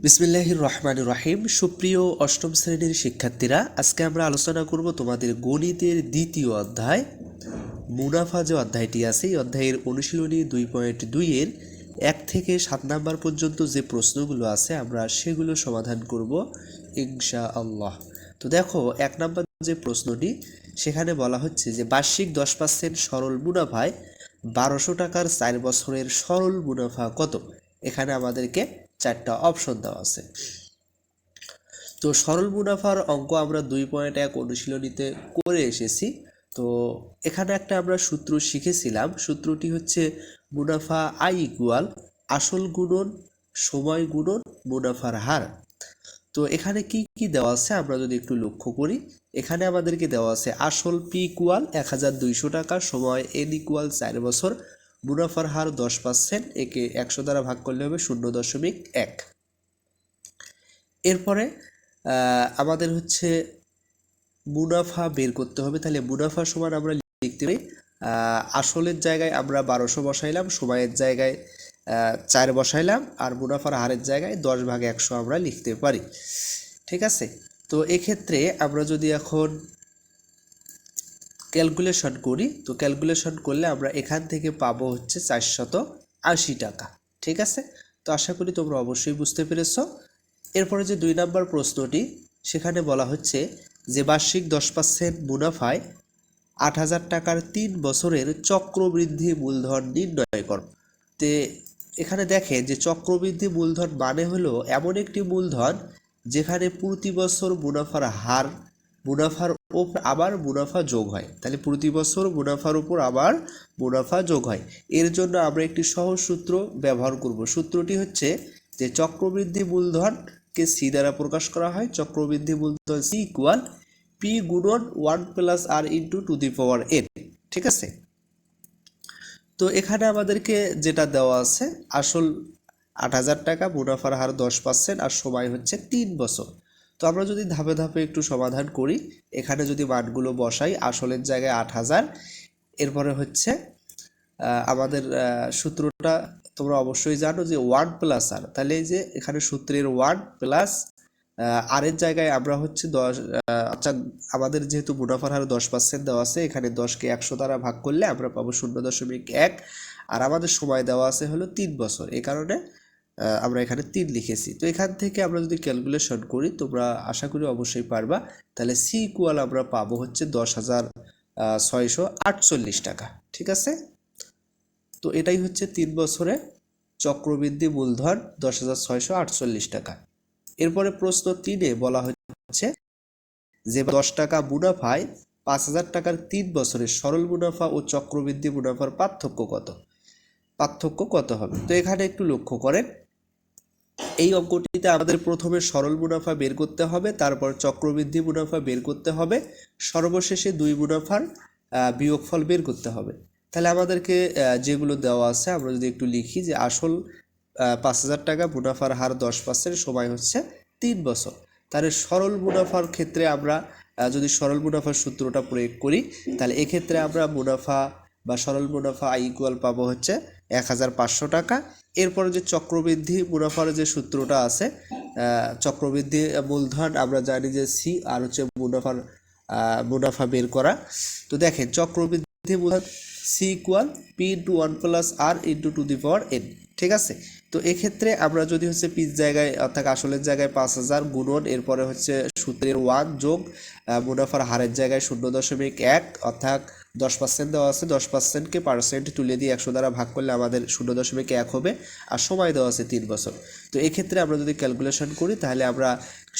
বিসমিল্লাহির রহমানির রহিম। সুপ্রিয় অষ্টম শ্রেণীর শিক্ষার্থীরা, আজকে আমরা আলোচনা করব তোমাদের গণিতের দ্বিতীয় অধ্যায় মুনাফা। যে অধ্যায়টি আছে এই অধ্যায়ের অনুশীলনী 2.2 এর 1 থেকে 7 নাম্বার পর্যন্ত যে প্রশ্নগুলো আছে আমরা সেগুলো সমাধান করব ইনশাআল্লাহ। তো দেখো, 1 নাম্বার যে প্রশ্নটি, সেখানে বলা হচ্ছে যে বার্ষিক 10% সরল মুনাফায় 1200 টাকার 4 বছরের সরল মুনাফা কত। এখানে আমাদেরকে 4টা অপশন দেওয়া আছে। তো সরল মুনাফার অঙ্ক আমরা 2.1 অনুশীলনীতে করে এসেছি। তো এখানে একটা আমরা সূত্র শিখেছিলাম। সূত্রটি হচ্ছে মুনাফা আই ইকুয়াল আসল গুণন সময় গুণন মুনাফার হার। তো এখানে কি কি দেওয়া আছে আমরা যদি একটু লক্ষ্য করি, এখানে আমাদেরকে দেওয়া আছে আসল পি ইকুয়াল 1200 টাকা, সময় এন ইকুয়াল 4 বছর, মুনাফার হার 10%, একে 100 দ্বারা ভাগ করলে হবে 0.1। এরপরে আমাদের হচ্ছে মুনাফা বের করতে হবে। তাহলে মুনাফা সমান আমরা লিখতে পারি আসলের জায়গায় আমরা 1200 বসাইলাম, সময়ের জায়গায় 4 বসাইলাম, আর মুনাফার হারের জায়গায় 10/100 আমরা লিখতে পারি। ঠিক আছে। তো এক্ষেত্রে আমরা যদি এখন ক্যালকুলেশন করি, তো ক্যালকুলেশন করলে আমরা এখান থেকে পাবো হচ্ছে 480 টাকা। ঠিক আছে। তো আশা করি তোমরা অবশ্যই বুঝতে পেরেছ। এরপরে যে 2 নম্বর প্রশ্নটি, সেখানে বলা হচ্ছে যে বার্ষিক 10% মুনাফায় 8000 টাকার 3 বছরের চক্রবৃদ্ধি মূলধন নির্ণয় করো। তে এখানে দেখে যে চক্রবৃদ্ধি মূলধন মানে হলো এমন একটি মূলধন যেখানে প্রতি বছর মুনাফার হার মুনাফার উপর আবার মুনাফা যোগ হয়। তাহলে প্রতি বছর মুনাফার উপর আবার মুনাফা যোগ হয়। এর জন্য আমরা একটি সহজ সূত্র ব্যবহার করব। সূত্রটি হচ্ছে যে চক্রবৃদ্ধি মূলধনকে সি দ্বারা প্রকাশ করা হয়। চক্রবৃদ্ধি মূলধন সি ইকুয়াল পি গুণন 1 + r into to the power n. ঠিক আছে। তো এখানে আমাদেরকে যেটা দেওয়া আছে আসল 8000 টাকা, মুনাফার হার 10%, আর সময় হচ্ছে 3 বছর। তো আমরা যদি ধাপে ধাপে একটু সমাধান করি, এখানে যদি মানগুলো বসাই, আসলের জায়গায় 8000, এরপরে হচ্ছে আমাদের সূত্রটা তোমরা অবশ্যই জানো যে 1 + r। তাহলে এই যে এখানে সূত্রের 1 + আর এর জায়গায় আমরা হচ্ছে 10। আচ্ছা, আমাদের যেহেতু মুনাফার হার 10% দেওয়া আছে, এখানে 10কে 100 দ্বারা ভাগ করলে আমরা পাবো 0.1। আর আমাদের সময় দেওয়া আছে হলো 3 বছর, এই কারণে আমরা এখানে 3 লিখেছি। তো এখান থেকে আমরা যদি ক্যালকুলেশন করি, তোমরা আশা করি অবশ্যই পারবা। তাহলে সি ইকুয়াল আমরা পাবো হচ্ছে 10,648 টাকা। ঠিক আছে। তো এটাই হচ্ছে 3 বছরে চক্রবৃদ্ধি মূলধন 10,648 টাকা। এরপরে প্রশ্ন 3-এ বলা হচ্ছে যে 10 টাকা মুনাফায় 5000 টাকার 3 বছরের সরল মুনাফা ও চক্রবৃদ্ধি মুনাফার পার্থক্য কত হবে। তো এখানে একটু লক্ষ্য করেন, এই অঙ্কটিতে আমাদের প্রথমে সরল মুনাফা বের করতে হবে, তারপর চক্রবৃদ্ধি মুনাফা বের করতে হবে, সর্বশেষে 2 মুনাফার বিয়োগফল বের করতে হবে। তাহলে আমাদেরকে যেগুলো দেওয়া আছে আমরা যদি একটু লিখি যে আসল 5000 টাকা, মুনাফার হার 10%, সময় হচ্ছে 3 বছর। তাহলে সরল মুনাফার ক্ষেত্রে আমরা যদি সরল মুনাফার সূত্রটা প্রয়োগ করি, তাহলে এক্ষেত্রে আমরা মুনাফা বা সরল মুনাফা আই ইকুয়াল পাবো হচ্ছে 1500 টাকা। এরপরে যে চক্রবৃদ্ধি মুনাফার যে সূত্রটা আছে, চক্রবৃদ্ধি মূলধন আমরা জানি যে সি, আর হচ্ছে মুনাফা বের করা। তো দেখেন চক্রবৃদ্ধি মূলধন C equal P into 1 + r into to the power n. ঠিক আছে। তো এক্ষেত্রে আমরা যদি হচ্ছে পির জায়গায় অর্থাৎ আসলের জায়গায় 5000 গুণন, এরপরে হচ্ছে সূত্রের 1 যোগ মুনাফার হারের জায়গায় 0.1, অর্থাৎ 10% দেওয়া আছে, 10%কে পার্সেন্ট তুলে দিয়ে 100 দ্বারা ভাগ করলে আমাদের 0.1 হবে, আর সময় দেওয়া আছে 3 বছর। তো এক্ষেত্রে আমরা যদি ক্যালকুলেশন করি, তাহলে আমরা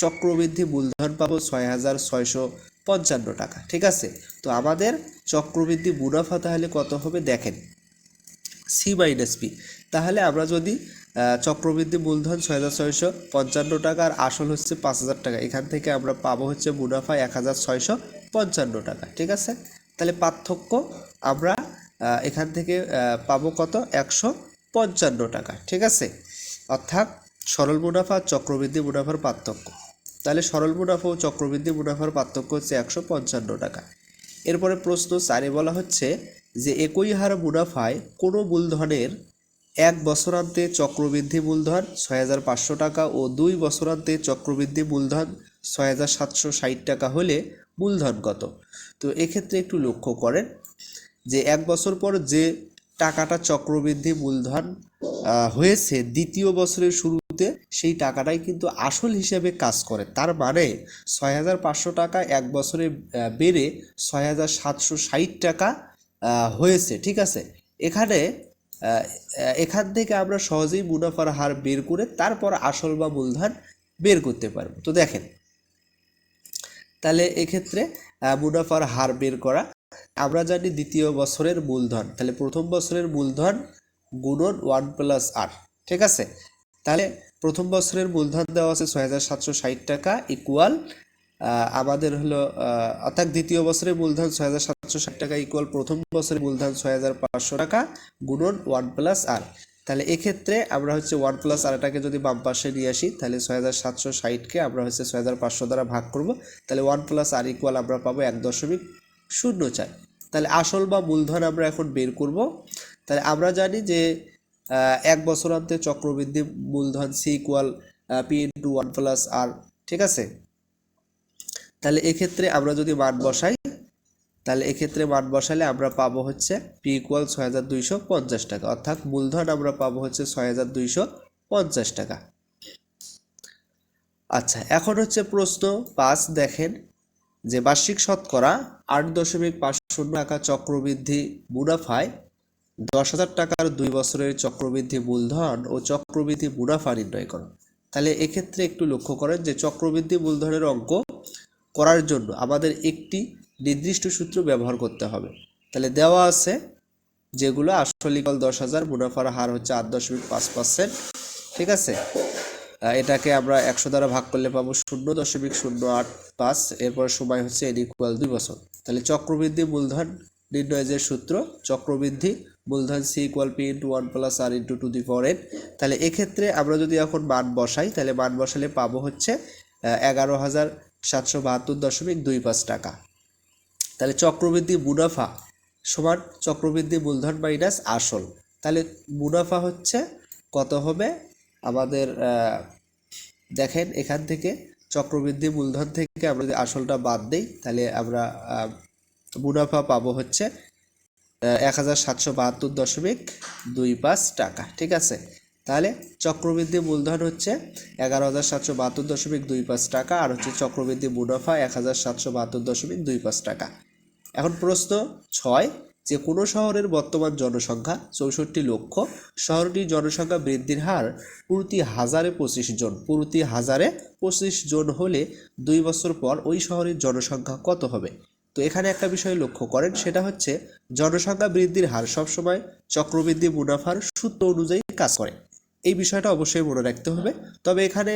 চক্রবৃদ্ধি মূলধন পাবো 6655 টাকা। ঠিক আছে। তো আমাদের চক্রবৃদ্ধি মুনাফা তাহলে কত হবে দেখেন, সি মাইনাস পি। তাহলে আমরা যদি চক্রবৃদ্ধি মূলধন 6655 টাকা আর আসল হচ্ছে 5000 টাকা, এখান থেকে আমরা পাবো হচ্ছে মুনাফা 1655 টাকা। ঠিক আছে। তাহলে পার্থক্য আমরা এখান থেকে পাবো কত, 155 টাকা। ঠিক আছে। অর্থাৎ সরল মুনাফা চক্রবৃদ্ধি মুনাফার পার্থক্য। তাহলে সরল মুনাফা ও চক্রবৃদ্ধি মুনাফার পার্থক্য হচ্ছে 155 টাকা। এরপরে প্রশ্ন 4-এ বলা হচ্ছে যে একই হার মুনাফায় কোনো মূলধনের 1 বছরান্তে চক্রবৃদ্ধি মূলধন 6,500 টাকা ও 2 বছরান্তে চক্রবৃদ্ধি মূলধন 6,760 টাকা হলে মূলধন কত? তো এক্ষেত্রে একটু লক্ষ্য করেন যে 1 বছর পর যে টাকাটা চক্রবৃদ্ধি মূলধন হয়েছে দ্বিতীয় বছরের শুরুতে সেই টাকাটাই কিন্তু আসল হিসেবে কাজ করে। তার মানে 6,500 টাকা 1 বছরে বেড়ে 6,760 টাকা হয়েছে, ঠিক আছে। এখান থেকে আমরা সহজেই মুনাফার হার বের করে তারপর আসল বা মূলধন বের করতে পারবো। তো দেখেন, তাহলে এক্ষেত্রে মুনাফার হার বের করা, আমরা জানি দ্বিতীয় বছরের মূলধন, তাহলে প্রথম বছরের মূলধন গুণন 1+r, ঠিক আছে। তাহলে প্রথম বছরের মূলধন দেওয়া আছে 6,760 টাকা ইকুয়াল আমাদের হলো অর্থাৎ দ্বিতীয় বছরের মূলধন 6,760 টাকা ইকুয়াল প্রথম বছরের মূলধন 6,500 টাকা গুণন 1+r। তাহলে এক্ষেত্রে আমরা হচ্ছে 1+rটাকে যদি বাম পাশে নিয়ে আসি, তাহলে 6,760কে আমরা হচ্ছে 6,500 দ্বারা ভাগ করব, তাহলে 1+r ইকুয়াল আমরা পাবো 1.04। তাহলে আসল বা মূলধন আমরা এখন বের করব। তাহলে আমরা জানি যে 1 বছরান্তে চক্রবৃদ্ধি মূলধন C equal P into 1+r, ঠিক আছে। তাহলে এক্ষেত্রে আমরা যদি মান বসাই, তাহলে এক্ষেত্রে মান বসালে আমরা পাবো হচ্ছে পি ইকুয়াল 6,250 টাকা, অর্থাৎ মূলধন আমরা পাবো হচ্ছে 6,250 টাকা। আচ্ছা, এখন হচ্ছে প্রশ্ন 5, দেখেন যে বার্ষিক শতকরা 8.50 টাকা চক্রবৃদ্ধি মুনাফায় 10,000 টাকার 2 বছরের চক্রবৃদ্ধি মূলধন ও চক্রবৃদ্ধি মুনাফা নির্ণয় করো। তাহলে এক্ষেত্রে একটু লক্ষ্য করেন যে চক্রবৃদ্ধি মূলধনের অঙ্ক করার জন্য আমাদের একটি নির্দিষ্ট সূত্র ব্যবহার করতে হবে। তাহলে দেওয়া আছে যেগুলো আসল ইকুয়াল 10,000, মুনাফার হার হচ্ছে 8.5%, ঠিক আছে। এটাকে আমরা 100 দ্বারা ভাগ করলে পাবো 0.085, এরপর সময় হচ্ছে n ইকুয়াল 2 বছর। তাহলে চক্রবৃদ্ধি মূলধন নির্ণয় যে সূত্র, চক্রবৃদ্ধি মূলধন C equal P into 1+r into 2n। তাহলে এক্ষেত্রে আমরা যদি এখন মান বসাই, তাহলে মান বসালে পাবো হচ্ছে 11,772.25 টাকা। তাহলে চক্রবৃদ্ধি মুনাফা সমান চক্রবৃদ্ধি মূলধন মাইনাস আসল। তাহলে মুনাফা হচ্ছে কত হবে আমাদের, দেখেন এখান থেকে চক্রবৃদ্ধি মূলধন থেকে আমরা যদি আসলটা বাদ দেই, তাহলে আমরা মুনাফা পাবো হচ্ছে 1,772.25 টাকা, ঠিক আছে। তাহলে চক্রবৃদ্ধি মূলধন হচ্ছে 11,772.25 টাকা, আর হচ্ছে চক্রবৃদ্ধি মুনাফা 1,772.25 টাকা। এখন প্রশ্ন 6, যে কোনো শহরের বর্তমান জনসংখ্যা 64 লক্ষ, শহরটির জনসংখ্যা বৃদ্ধির হার প্রতি হাজারে 25 জন, প্রতি হাজারে 25 জন হলে 2 বছর পর ওই শহরের জনসংখ্যা কত হবে? তো এখানে একটা বিষয় লক্ষ্য করেন, সেটা হচ্ছে জনসংখ্যা বৃদ্ধির হার সবসময় চক্রবৃদ্ধি মুনাফার সূত্র অনুযায়ী কাজ করে। এই বিষয়টা অবশ্যই মনে রাখতে হবে। তবে এখানে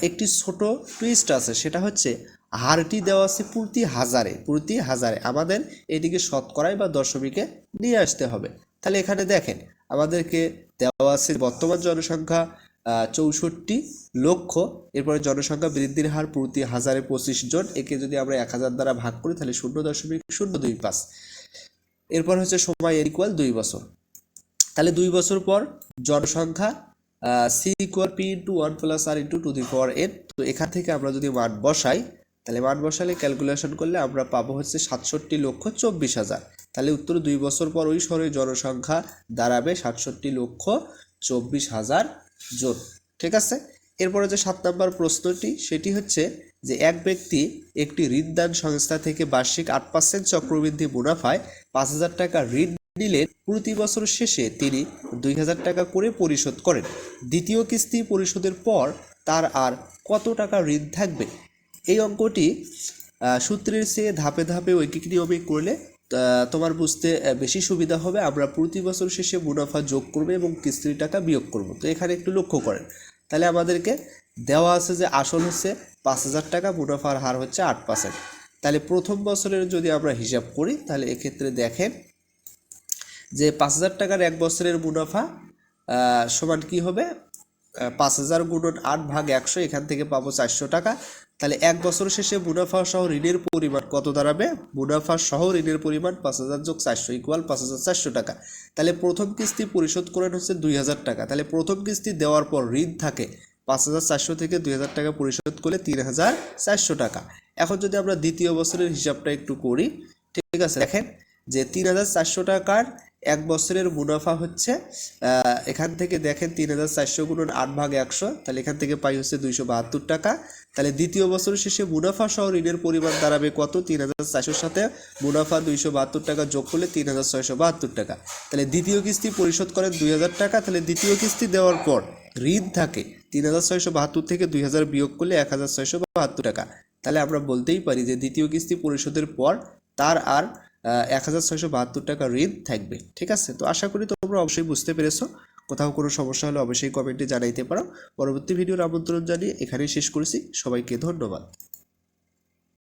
একটি ছোট টুইস্ট আছে, সেটা হচ্ছে হারটি দেওয়া আছে প্রতি হাজারে, আমাদের এটিকে শতকরায় বা দশমিকে নিয়ে আসতে হবে। তাহলে এখানে দেখেন আমাদেরকে দেওয়া আছে বর্তমান জনসংখ্যা 64 লক্ষ, এরপরে জনসংখ্যা বৃদ্ধির হার প্রতি হাজারে 25 জন, একে যদি আমরা 1000 দ্বারা ভাগ করি তাহলে 0.025। এরপর হচ্ছে সময় ইকুয়াল 2 বছর। তাহলে 2 বছর পর জনসংখ্যা C equal P into 1+r into 2n। তো এখান থেকে আমরা যদি মান বসাই, তাহলে মান বসালে ক্যালকুলেশন করলে আমরা পাবো হচ্ছে 67,24,000। তাহলে উত্তর 2 বছর পর ওই শহরের জনসংখ্যা দাঁড়াবে 67,24,000 জন, ঠিক আছে। এরপরে যে 7 নম্বর প্রশ্নটি, সেটি হচ্ছে যে এক ব্যক্তি একটি ঋণদান সংস্থা থেকে বার্ষিক 8% চক্রবৃদ্ধি মুনাফায় 5,000 টাকা ঋণ নিলে প্রতি বছর শেষে তিনি 2,000 টাকা করে পরিশোধ করেন। দ্বিতীয় কিস্তি পরিশোধের পর তার আর কত টাকা ঋণ থাকবে? এই অঙ্কটি সূত্রের চেয়ে ধাপে ধাপে ঐকিক নিয়মে করলে তোমার বুঝতে বেশি সুবিধা হবে। আমরা প্রতি বছর শেষে মুনাফা যোগ করব এবং কিস্তির টাকা বিয়োগ করব। তো এখানে একটু লক্ষ্য করেন, তাহলে আমাদেরকে দেওয়া আছে যে আসল হচ্ছে 5,000 টাকা, মুনাফার হার হচ্ছে 8%। তাহলে প্রথম বছরের যদি আমরা হিসাব করি, তাহলে এক্ষেত্রে দেখেন যে 5,000 টাকার 1 বছরের মুনাফা সমান কি হবে, 5,000 গুণন 8 ভাগ 100, এখান থেকে পাবো 400 টাকা। তাহলে 1 বছর শেষে মুনাফা সহ ঋণের পরিমাণ কত দাঁড়াবে? মুনাফা সহ ঋণের পরিমাণ 5000 যোগ 400 ইকুয়াল 5400 টাকা। তাহলে প্রথম কিস্তি পরিশোধ করেন হচ্ছে 2000 টাকা। তাহলে প্রথম কিস্তি দেওয়ার পর ঋণ থাকে 5400 থেকে 2000 টাকা পরিশোধ করলে 3400 টাকা। এখন যদি আমরা দ্বিতীয় বছরের হিসাবটা একটু করি, ঠিক আছে, দেখেন যে 3400 টাকার 1 বছরের মুনাফা হচ্ছে, এখান থেকে দেখেন 3400 গুণন 8/100, তাহলে এখান থেকে পাই হচ্ছে 272 টাকা। তাহলে দ্বিতীয় বছর শেষে মুনাফা সহ ঋণের পরিমাণ দাঁড়াবে কত? 3400 সাথে মুনাফা 272 টাকা যোগ করলে 3672 টাকা। তাহলে দ্বিতীয় কিস্তি পরিশোধ করেন 2000 টাকা। তাহলে দ্বিতীয় কিস্তি দেওয়ার পর ঋণ থাকে 3672 থেকে 2000 বিয়োগ করলে 1672 টাকা। তাহলে আমরা বলতেই পারি যে দ্বিতীয় কিস্তি পরিশোধের পর তার আর 1672 টাকা ঋণ থাকবে। ঠিক আছে, তো আশা করি তোমরা অবশ্যই বুঝতে পেরেছো। কোথাও কোনো সমস্যা হলে অবশ্যই কমেন্টে জানাইতে পারো। পরবর্তী ভিডিওর আমন্ত্রণ জানিয়ে এখানেই শেষ করেছি। সবাইকে ধন্যবাদ।